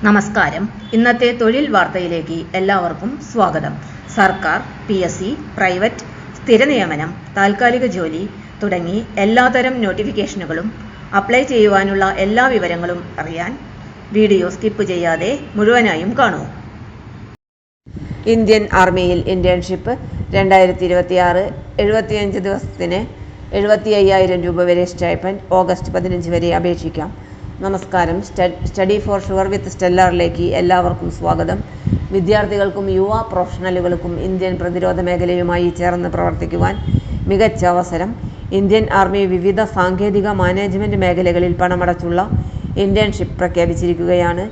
നമസ്കാരം. ഇന്നത്തെ തൊഴിൽ വാർത്തയിലേക്ക് എല്ലാവർക്കും സ്വാഗതം. സർക്കാർ, PSC, പ്രൈവറ്റ്, സ്ഥിര നിയമനം, താൽക്കാലിക ജോലി തുടങ്ങി എല്ലാതരം നോട്ടിഫിക്കേഷനുകളും അപ്ലൈ ചെയ്യുവാനുള്ള എല്ലാ വിവരങ്ങളും അറിയാൻ വീഡിയോ സ്കിപ്പ് ചെയ്യാതെ മുഴുവനായും കാണൂ. ഇന്ത്യൻ ആർമിയിൽ ഇന്റേൺഷിപ്പ് 2026 75 ദിവസത്തിന് 75,000 രൂപ വരെ സ്റ്റൈപ്പൻഡ്. ഓഗസ്റ്റ് 15 വരെ അപേക്ഷിക്കാം. നമസ്കാരം. സ്റ്റഡി ഫോർ ഷുവർ വിത്ത് സ്റ്റെല്ലാറിലേക്ക് എല്ലാവർക്കും സ്വാഗതം. വിദ്യാർത്ഥികൾക്കും യുവ പ്രൊഫഷണലുകൾക്കും ഇന്ത്യൻ പ്രതിരോധ മേഖലയുമായി ചേർന്ന് പ്രവർത്തിക്കുവാൻ മികച്ച അവസരം. ഇന്ത്യൻ ആർമി വിവിധ സാങ്കേതിക മാനേജ്മെൻറ്റ് മേഖലകളിൽ പണമടച്ചുള്ള ഇന്റേൺഷിപ്പ് പ്രഖ്യാപിച്ചിരിക്കുകയാണ്.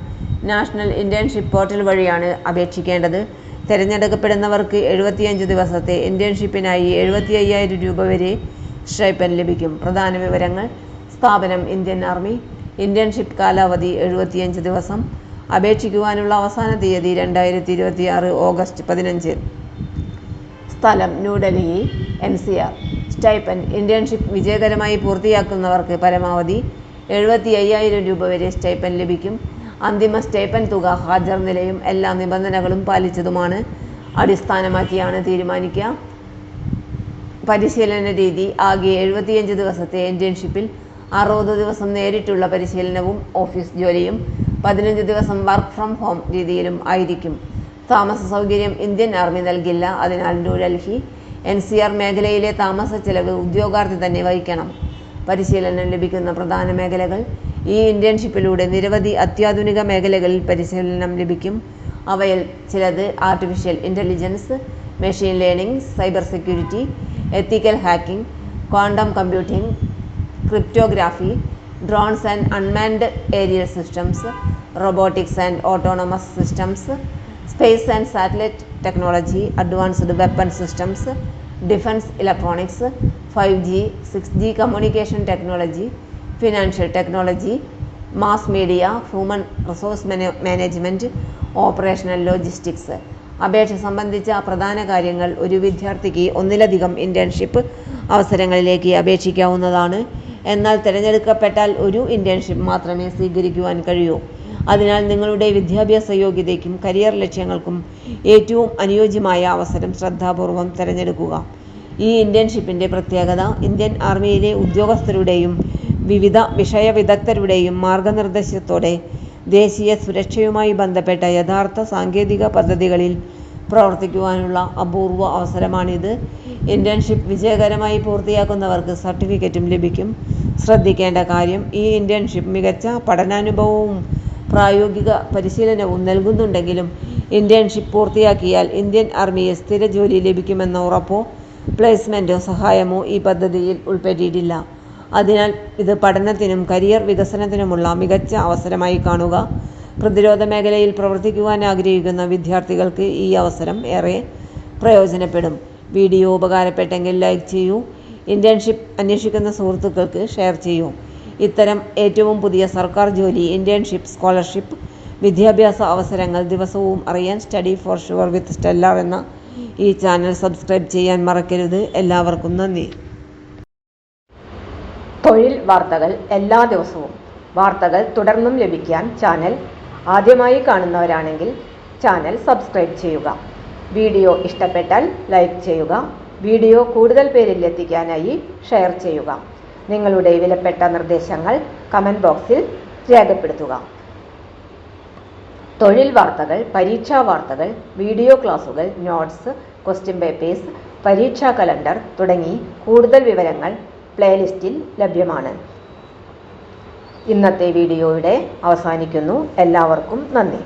നാഷണൽ ഇന്റേൺഷിപ്പ് പോർട്ടൽ വഴിയാണ് അപേക്ഷിക്കേണ്ടത്. തിരഞ്ഞെടുക്കപ്പെടുന്നവർക്ക് 75 ദിവസത്തെ ഇന്റേൺഷിപ്പിനായി 75,000 രൂപ വരെ സ്റ്റൈപ്പൻഡ് ലഭിക്കും. പ്രധാന വിവരങ്ങൾ: സ്ഥാപനം ഇന്ത്യൻ ആർമി. ഇന്റേൺഷിപ്പ് കാലാവധി 75 ദിവസം. അപേക്ഷിക്കുവാനുള്ള അവസാന തീയതി 2026 ഓഗസ്റ്റ് 15. സ്ഥലം ന്യൂഡൽഹി, NCR. സ്റ്റൈപ്പൻഡ്: ഇന്റേൺഷിപ്പ് വിജയകരമായി പൂർത്തിയാക്കുന്നവർക്ക് പരമാവധി 75,000 രൂപ വരെ സ്റ്റൈപ്പൻഡ് ലഭിക്കും. അന്തിമ സ്റ്റൈപ്പൻഡ് തുക ഹാജർ നിലയും എല്ലാ നിബന്ധനകളും പാലിച്ചതുമാണ് അടിസ്ഥാനമാക്കിയാണ് തീരുമാനിക്കുക. പരിശീലന രീതി: ആകെ 75 ദിവസത്തെ ഇന്റേൺഷിപ്പിൽ 60 ദിവസം നേരിട്ടുള്ള പരിശീലനവും ഓഫീസ് ജോലിയും 15 ദിവസം വർക്ക് ഫ്രം ഹോം രീതിയിലും ആയിരിക്കും. താമസ സൗകര്യം ഇന്ത്യൻ ആർമി നൽകില്ല. അതിനാൽ ന്യൂഡൽഹി, NCR മേഖലയിലെ താമസ ചെലവ് ഉദ്യോഗാർത്ഥി തന്നെ വഹിക്കണം. പരിശീലനം ലഭിക്കുന്ന പ്രധാന മേഖലകൾ: ഈ ഇന്റേൺഷിപ്പിലൂടെ നിരവധി അത്യാധുനിക മേഖലകളിൽ പരിശീലനം ലഭിക്കും. അവയിൽ ചിലത് artificial intelligence, machine learning, cyber security, ethical hacking, quantum computing, cryptography, drones and unmanned aerial systems, robotics and autonomous systems, space and satellite technology, advanced weapon systems, defence electronics, 5G, 6G communication technology, financial technology, mass media, human resource management, operational logistics. അപേക്ഷ സംബന്ധിച്ച പ്രധാന കാര്യങ്ങൾ: ഒരു വിദ്യാർത്ഥിക്ക് ഒന്നിലധികം internship അവസരങ്ങളിലേക്ക് അപേക്ഷിക്കാവുന്നതാണ്. എന്നാൽ തിരഞ്ഞെടുക്കപ്പെട്ടാൽ ഒരു internship മാത്രമേ സ്വീകരിക്കുവാൻ കഴിയൂ. അതിനാൽ നിങ്ങളുടെ വിദ്യാഭ്യാസ യോഗ്യതയ്ക്കും കരിയർ ലക്ഷ്യങ്ങൾക്കും ഏറ്റവും അനുയോജ്യമായ അവസരം ശ്രദ്ധാപൂർവം തിരഞ്ഞെടുക്കുക. ഈ ഇന്റേൺഷിപ്പിൻ്റെ പ്രത്യേകത: ഇന്ത്യൻ ആർമിയിലെ ഉദ്യോഗസ്ഥരുടെയും വിവിധ വിഷയ വിദഗ്ധരുടെയും മാർഗനിർദ്ദേശത്തോടെ ദേശീയ സുരക്ഷയുമായി ബന്ധപ്പെട്ട യഥാർത്ഥ സാങ്കേതിക പദ്ധതികളിൽ പ്രവർത്തിക്കുവാനുള്ള അപൂർവ അവസരമാണിത്. ഇന്റേൺഷിപ്പ് വിജയകരമായി പൂർത്തിയാക്കുന്നവർക്ക് സർട്ടിഫിക്കറ്റും ലഭിക്കും. ശ്രദ്ധിക്കേണ്ട കാര്യം: ഈ ഇന്റേൺഷിപ്പ് മികച്ച പഠനാനുഭവവും പ്രായോഗിക പരിശീലനവും നൽകുന്നുണ്ടെങ്കിലും ഇന്റേൺഷിപ്പ് പൂർത്തിയാക്കിയാൽ ഇന്ത്യൻ ആർമിയിൽ സ്ഥിര ജോലി ലഭിക്കുമെന്ന ഉറപ്പോ പ്ലേസ്മെൻറ്റോ സഹായമോ ഈ പദ്ധതിയിൽ ഉൾപ്പെട്ടിട്ടില്ല. അതിനാൽ ഇത് പഠനത്തിനും കരിയർ വികസനത്തിനുമുള്ള മികച്ച അവസരമായി കാണുക. പ്രതിരോധ മേഖലയിൽ പ്രവർത്തിക്കുവാൻ ആഗ്രഹിക്കുന്ന വിദ്യാർത്ഥികൾക്ക് ഈ അവസരം ഏറെ പ്രയോജനപ്പെടും. വീഡിയോ ഉപകാരപ്പെട്ടെങ്കിൽ ലൈക്ക് ചെയ്യൂ. ഇന്റേൺഷിപ്പ് അന്വേഷിക്കുന്ന സുഹൃത്തുക്കൾക്ക് ഷെയർ ചെയ്യൂ. ഇത്തരം ഏറ്റവും പുതിയ സർക്കാർ ജോലി, ഇന്റേൺഷിപ്പ്, സ്കോളർഷിപ്പ്, വിദ്യാഭ്യാസ അവസരങ്ങൾ ദിവസവും അറിയാൻ study for sure with stellar എന്ന ഈ ചാനൽ സബ്സ്ക്രൈബ് ചെയ്യാൻ മറക്കരുത്. എല്ലാവർക്കും നന്ദി. തൊഴിൽ വാർത്തകൾ എല്ലാ ദിവസവും. വാർത്തകൾ തുടർന്നും ലഭിക്കാൻ ചാനൽ ആദ്യമായി കാണുന്നവരാണെങ്കിൽ ചാനൽ സബ്സ്ക്രൈബ് ചെയ്യുക. വീഡിയോ ഇഷ്ടപ്പെട്ടാൽ ലൈക്ക് ചെയ്യുക. വീഡിയോ കൂടുതൽ പേരിൽ എത്തിക്കാനായി ഷെയർ ചെയ്യുക. നിങ്ങളുടെ വിലപ്പെട്ട നിർദ്ദേശങ്ങൾ കമൻറ്റ് ബോക്സിൽ രേഖപ്പെടുത്തുക. തൊഴിൽ വാർത്തകൾ, പരീക്ഷാ വാർത്തകൾ, വീഡിയോ ക്ലാസുകൾ, നോട്ട്സ്, ക്വസ്റ്റ്യൻ പേപ്പേഴ്സ്, പരീക്ഷാ കലണ്ടർ തുടങ്ങി കൂടുതൽ വിവരങ്ങൾ പ്ലേലിസ്റ്റിൽ ലഭ്യമാണ്. ഇന്നത്തെ വീഡിയോയുടെ അവസാനിക്കുന്നു. എല്ലാവർക്കും നന്ദി.